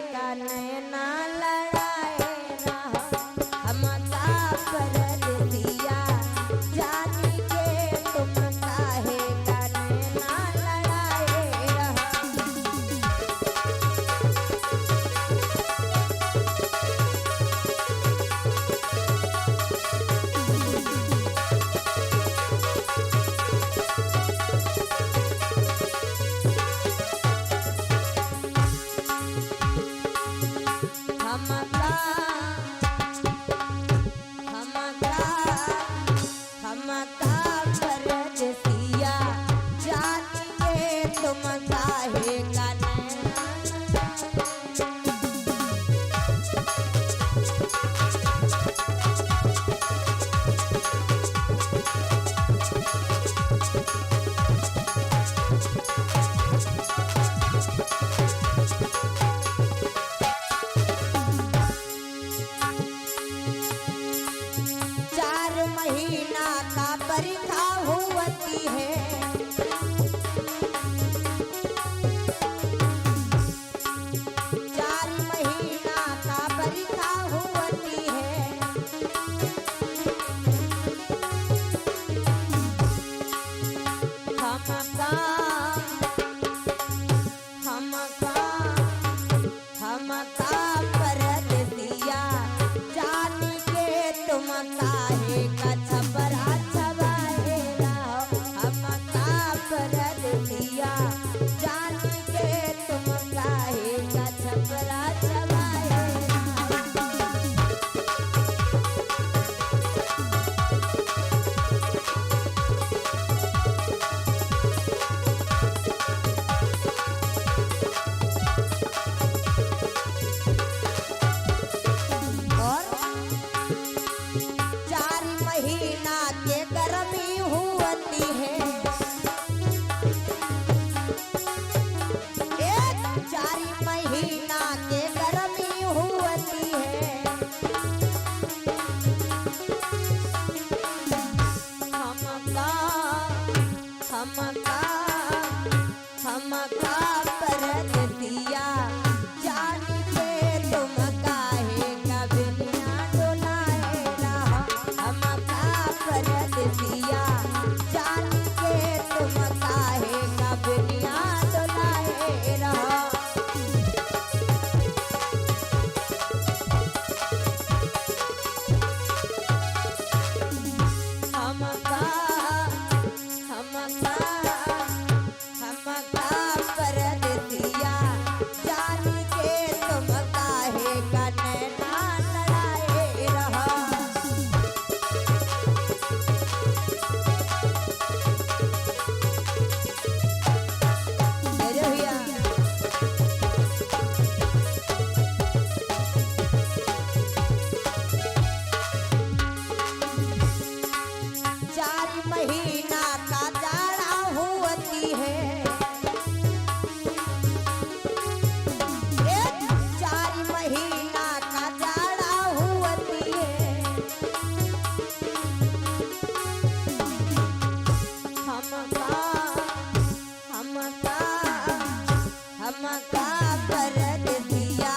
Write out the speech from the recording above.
का नैना लड़ाए रहा, हम का परदेसिया जानी के तुम काहे का नैना लड़ाए रहा। हमका परदेसिया जानी के तुम काहे का नैना। महीना का परीक्षा होती है, 4 महीना का परीक्षा होती है। हमका परदेसिया जानी के तुम काहे का छपरा छवाए रहो, हमका परदेसिया जानी के तुम काहे का छपरा छवाए महीना के गर्मी होती है, 4 महीना के गर्मी होती है। हमका परदेसिया जानी के तुम काहे का बिनिया डोलाए रहा, हमका परदेसिया जानी के तुम काहे का बिनिया डोलाए रहा। हमका परदेसिया जानी के तुम काहे का नैना लड़ाए रहा। महीना का जाड़ा होती है, 4 महीना का जाड़ा होती है। हमका परदेसिया